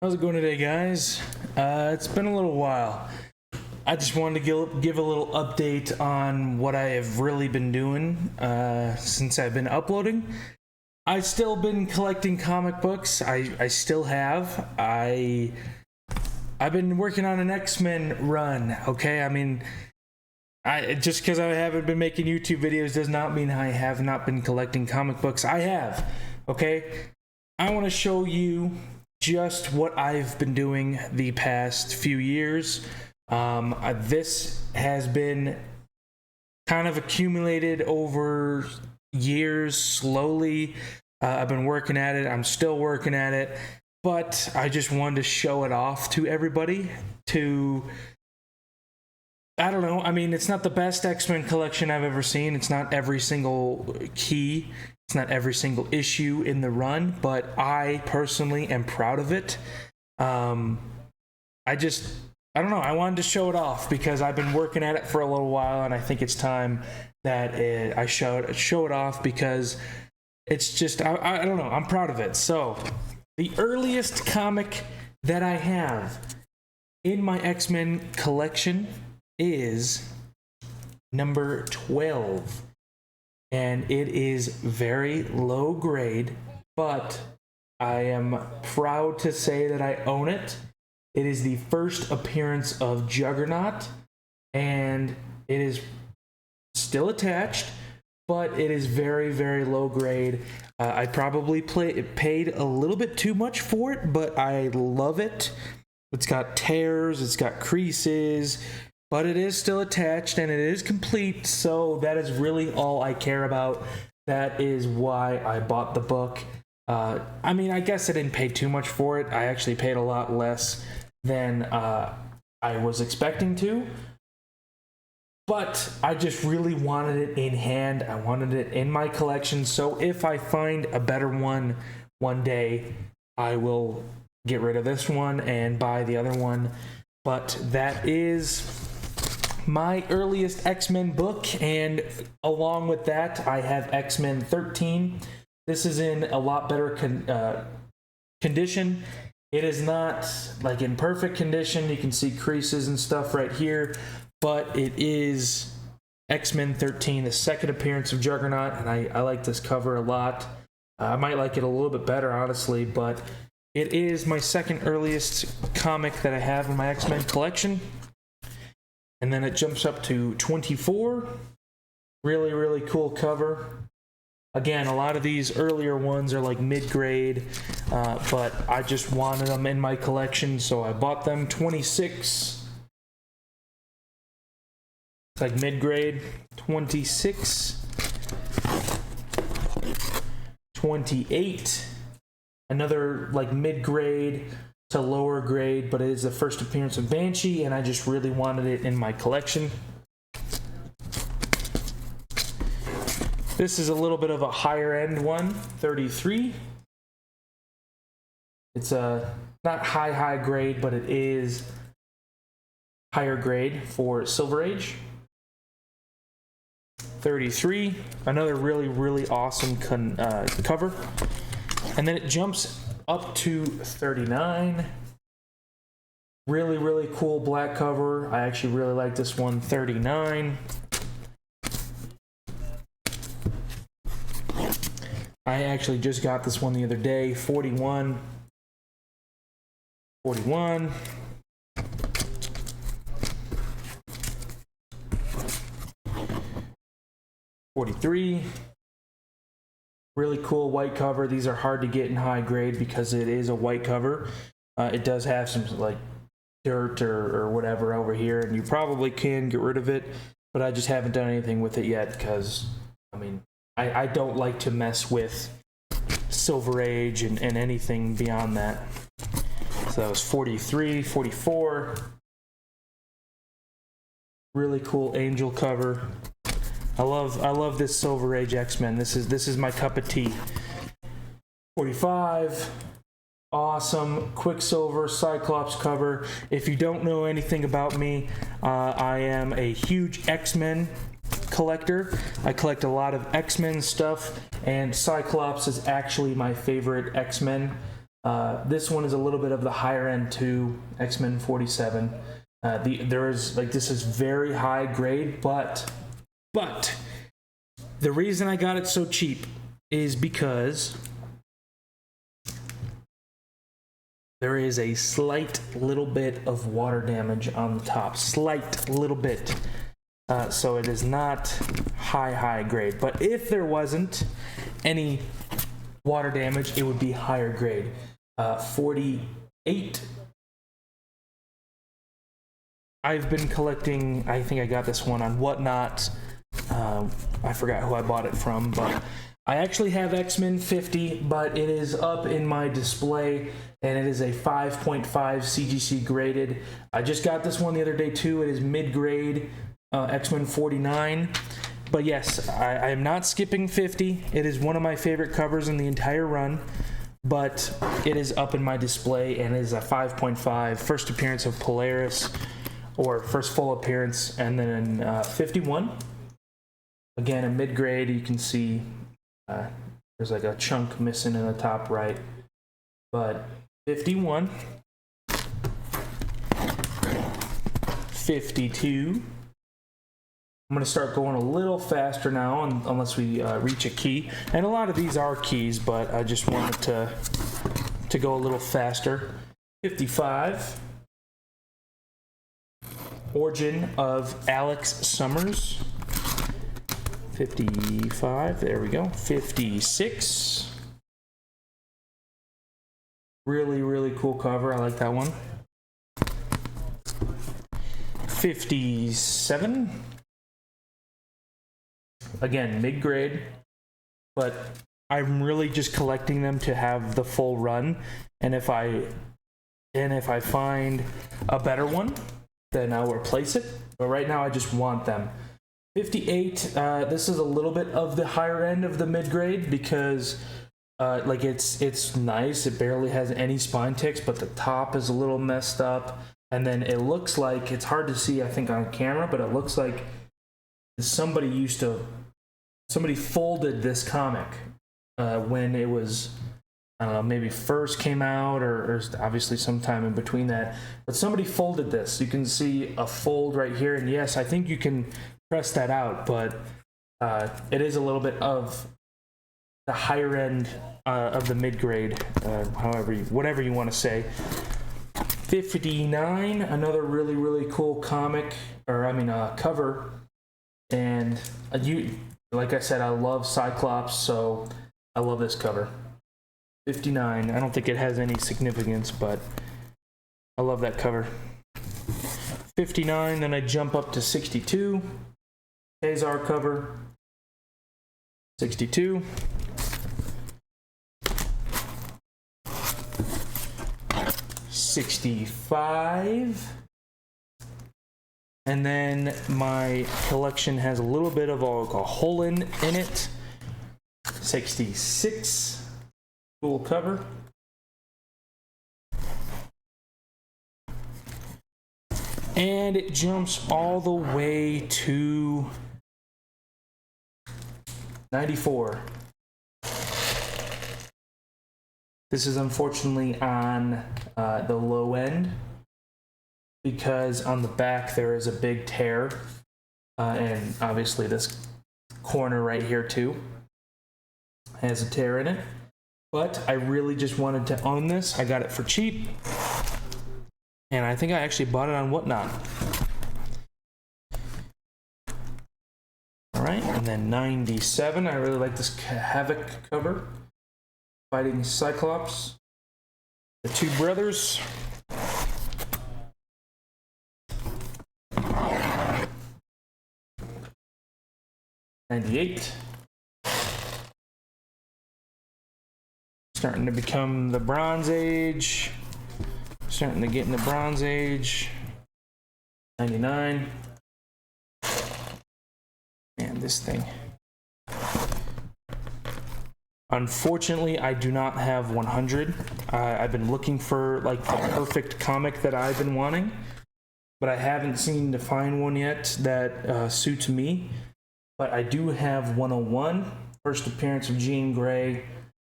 How's it going today, guys? It's been a little while. I just wanted to give a little update on what I have really been doing since I've been uploading. I've still been collecting comic books. I still have. I've been working on an X-Men run. Okay, I mean, just because I haven't been making YouTube videos does not mean I have not been collecting comic books. I have. Okay, I want to show you just what I've been doing the past few years. This has been kind of accumulated over years slowly. I've been working at it. I'm still working at it, but I just wanted to show it off to everybody I don't know. I mean, it's not the best X-Men collection I've ever seen. It's not every single key. It's not every single issue in the run, but I personally am proud of it. I don't know. I wanted to show it off because I've been working at it for a little while, and I think it's time that I show it off because it's just, I don't know. I'm proud of it. So, the earliest comic that I have in my X-Men collection is number 12. And it is very low grade, but I am proud to say that I own it. It is the first appearance of Juggernaut, and it is still attached, but it is very, very low grade. I probably paid a little bit too much for it, but I love it. It's got tears, it's got creases, but it is still attached and it is complete, so that is really all I care about. That is why I bought the book. I mean, I guess I didn't pay too much for it. I actually paid a lot less than I was expecting to. But I just really wanted it in hand. I wanted it in my collection, so if I find a better one day, I will get rid of this one and buy the other one. But that is my earliest X-Men book, and along with that, I have X-Men 13. This is in a lot better condition. It is not like in perfect condition. You can see creases and stuff right here, but it is X-Men 13, the second appearance of Juggernaut, and I like this cover a lot. I might like it a little bit better, honestly, but it is my second earliest comic that I have in my X-Men collection. And then it jumps up to 24. Really, really cool cover. Again, a lot of these earlier ones are like mid-grade, but I just wanted them in my collection, so I bought them. 26. It's like mid-grade. 26. 28. Another like mid-grade to lower grade, but it is the first appearance of Banshee, and I just really wanted it in my collection. This is a little bit of a higher end one, 33. It's a not high grade, but it is higher grade for Silver Age. 33, another really, really awesome cover. And then it jumps up to 39. Really, really cool black cover. I actually really like this one. 39. I actually just got this one the other day. 41. 41. 43. Really cool white cover. These are hard to get in high grade because it is a white cover. It does have some like dirt or whatever over here, and you probably can get rid of it, but I just haven't done anything with it yet because, I mean, I don't like to mess with Silver Age and anything beyond that. So that was 43, 44. Really cool angel cover. I love this Silver Age X-Men. This is my cup of tea. 45. Awesome Quicksilver Cyclops cover. If you don't know anything about me, I am a huge X-Men collector. I collect a lot of X-Men stuff, and Cyclops is actually my favorite X-Men. This one is a little bit of the higher end too, X-Men 47. This is very high grade, but the reason I got it so cheap is because there is a slight little bit of water damage on the top. Slight little bit. So it is not high grade. But if there wasn't any water damage, it would be higher grade. 48. I've been collecting, I think I got this one on Whatnot. I forgot who I bought it from, but I actually have X-Men 50, but it is up in my display, and it is a 5.5 CGC graded. I just got this one the other day too. It is mid-grade X-Men 49. But yes, I am not skipping 50. It is one of my favorite covers in the entire run, but it is up in my display, and it is a 5.5. First appearance of Polaris, or first full appearance, and then 51. Again, a mid-grade. You can see there's like a chunk missing in the top right, but 51, 52. I'm going to start going a little faster now, unless we reach a key. And a lot of these are keys, but I just wanted to go a little faster. 55. Origin of Alex Summers. 55. There we go. 56. Really cool cover. I like that one. 57. Again, mid-grade, but I'm really just collecting them to have the full run. And if I find a better one, then I'll replace it. But right now, I just want them. 58. This is a little bit of the higher end of the mid-grade because, it's nice. It barely has any spine ticks, but the top is a little messed up. And then it looks like, it's hard to see, I think, on camera, but it looks like somebody folded this comic when it was, I don't know, maybe first came out or obviously sometime in between that. But somebody folded this. You can see a fold right here. And yes, I think you can press that out, but it is a little bit of the higher end of the mid-grade, whatever you want to say. 59, another really cool comic, cover. And like I said, I love Cyclops, so I love this cover. 59. I don't think it has any significance, but I love that cover. 59, then I jump up to 62. Kazar cover. 62. 65. And then my collection has a little bit of a hole in it. 66. Cool cover. And it jumps all the way to 94. This is unfortunately on the low end, because on the back there is a big tear, and obviously this corner right here too has a tear in it. But I really just wanted to own this. I got it for cheap, and I think I actually bought it on Whatnot. All right, and then 97. I really like this Havoc cover, fighting Cyclops, the two brothers. 98. Starting to become the Bronze Age. Starting to get in the Bronze Age. 99. And this thing. Unfortunately, I do not have 100. I've been looking for like the perfect comic that I've been wanting, but I haven't seemed to find one yet that suits me. But I do have 101, first appearance of Jean Grey,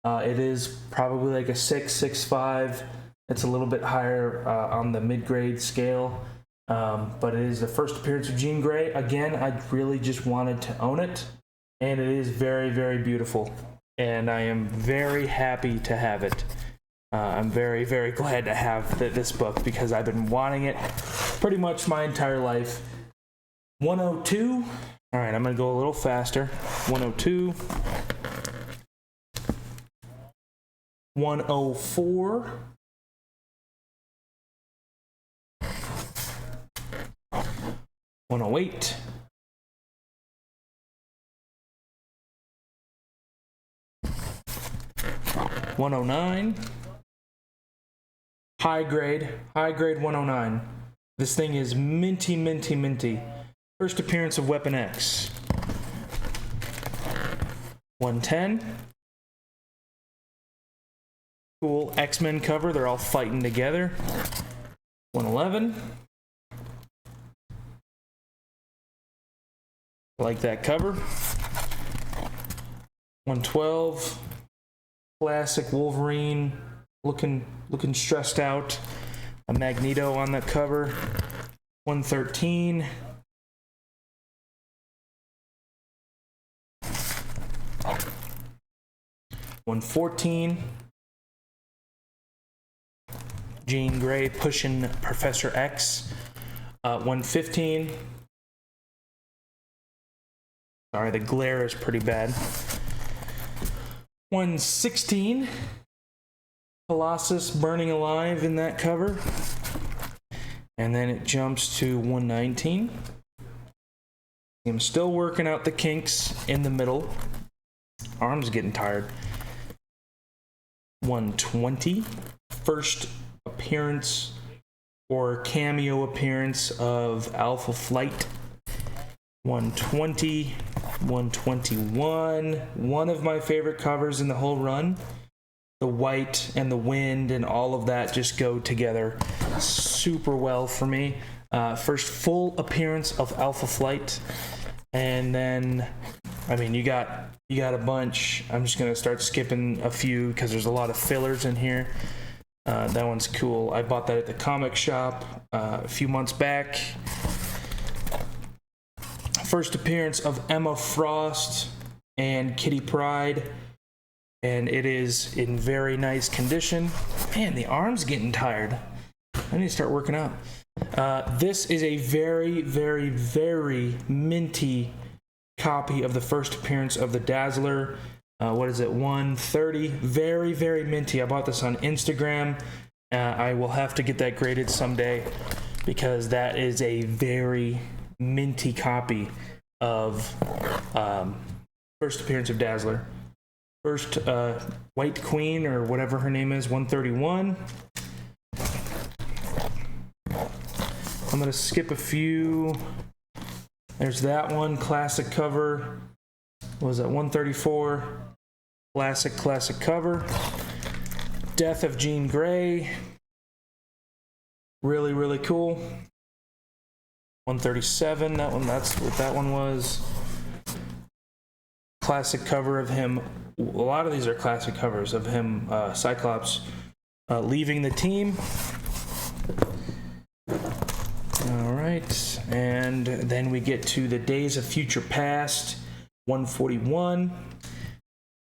It is probably like a 6.5. It's a little bit higher on the mid-grade scale, but it is the first appearance of Jean Grey. Again, I really just wanted to own it, and it is very, very beautiful, and I am very happy to have it. I'm very, very glad to have this book because I've been wanting it pretty much my entire life. 102. All right, I'm going to go a little faster. 102. 104. 108. 109. High grade 109. This thing is minty, minty, minty. First appearance of Weapon X. 110. Cool X-Men cover. They're all fighting together. 111. Like that cover. 112. Classic Wolverine. Looking stressed out. A Magneto on that cover. 113. 114. Jean Grey pushing Professor X. 115. Sorry, the glare is pretty bad. 116. Colossus burning alive in that cover. And then it jumps to 119. I'm still working out the kinks in the middle. Arm's getting tired. 120. First appearance or cameo appearance of Alpha Flight. 120. 121. One of my favorite covers in the whole run. The white and the wind and all of that just go together super well for me. First full appearance of Alpha Flight. And then, I mean, you got a bunch. I'm just going to start skipping a few because there's a lot of fillers in here. That one's cool. I bought that at the comic shop a few months back. First appearance of Emma Frost and Kitty Pryde. And it is in very nice condition. Man, the arm's getting tired. I need to start working out. This is a very, very, very minty copy of the first appearance of the Dazzler. What is it? 130. Very, very minty. I bought this on Instagram. I will have to get that graded someday because that is a very minty copy of first appearance of Dazzler. First White Queen, or whatever her name is, 131. I'm going to skip a few. There's that one, classic cover. What was that, 134? Classic cover. Death of Jean Grey. Really, really cool. 137, that one, that's what that one was. Classic cover of him. A lot of these are classic covers of him, Cyclops, leaving the team. All right, and then we get to the Days of Future Past, 141,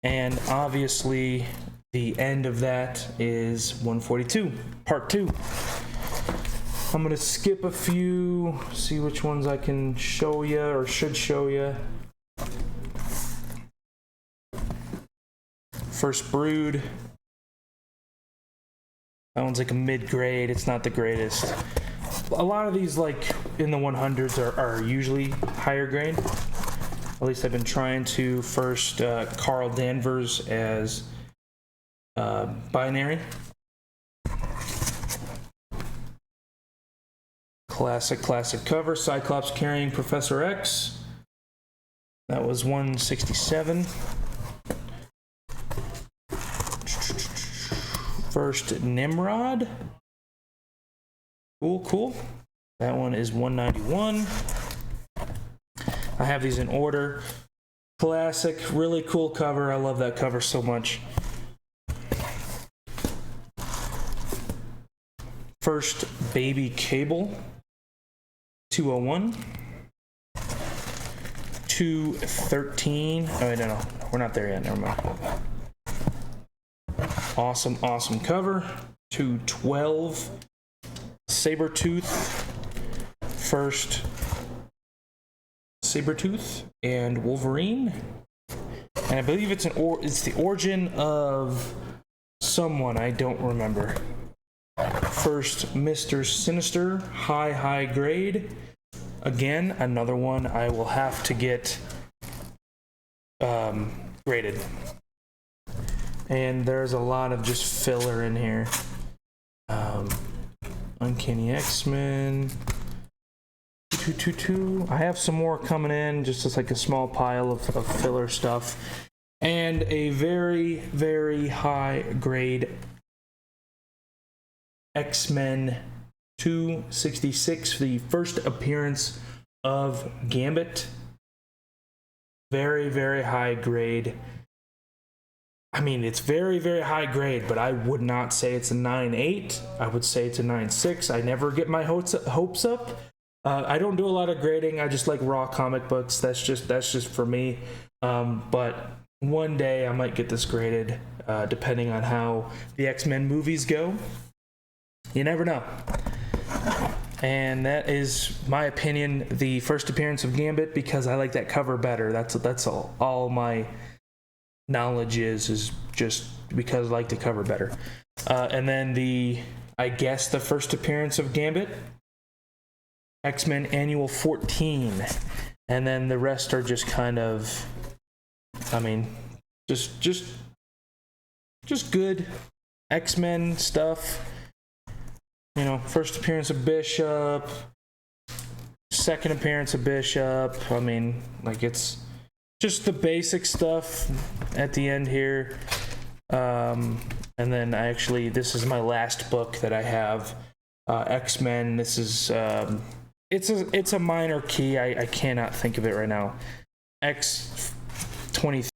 and obviously the end of that is 142, part 2. I'm gonna skip a few, see which ones I can show you or should show you. First Brood. That one's like a mid-grade. It's not the greatest. A lot of these, like in the 100s, are usually higher grade. At least I've been trying to. First, Carl Danvers as Binary. Classic cover. Cyclops carrying Professor X. That was 167. First Nimrod. Cool. That one is 191. I have these in order. Classic, really cool cover. I love that cover so much. first Baby Cable, 201. 213. Oh, wait, no, we're not there yet. Never mind. Awesome cover. 212. Sabretooth. First Sabretooth and Wolverine. And I believe it's the origin of someone, I don't remember. First Mr. Sinister, high grade. Again, another one I will have to get graded. And there's a lot of just filler in here. Uncanny X-Men. 222. I have some more coming in, just as like a small pile of filler stuff. And a very high grade X-Men 266, the first appearance of Gambit. Very high grade. I mean, it's very high grade, but I would not say it's a 9.8. I would say it's a 9.6. I never get my hopes up. I don't do a lot of grading. I just like raw comic books. That's just for me. But one day I might get this graded, depending on how the X-Men movies go. You never know. And that is my opinion, the first appearance of Gambit, because I like that cover better. That's all my knowledge is just because I like the cover better. And then I guess the first appearance of Gambit, X-Men Annual 14. And then the rest are just kind of, I mean, just good X-Men stuff. You know, first appearance of Bishop, second appearance of Bishop. I mean, like, it's just the basic stuff at the end here. And then this is my last book that I have, X-Men. This is, it's a minor key. I cannot think of it right now. X23.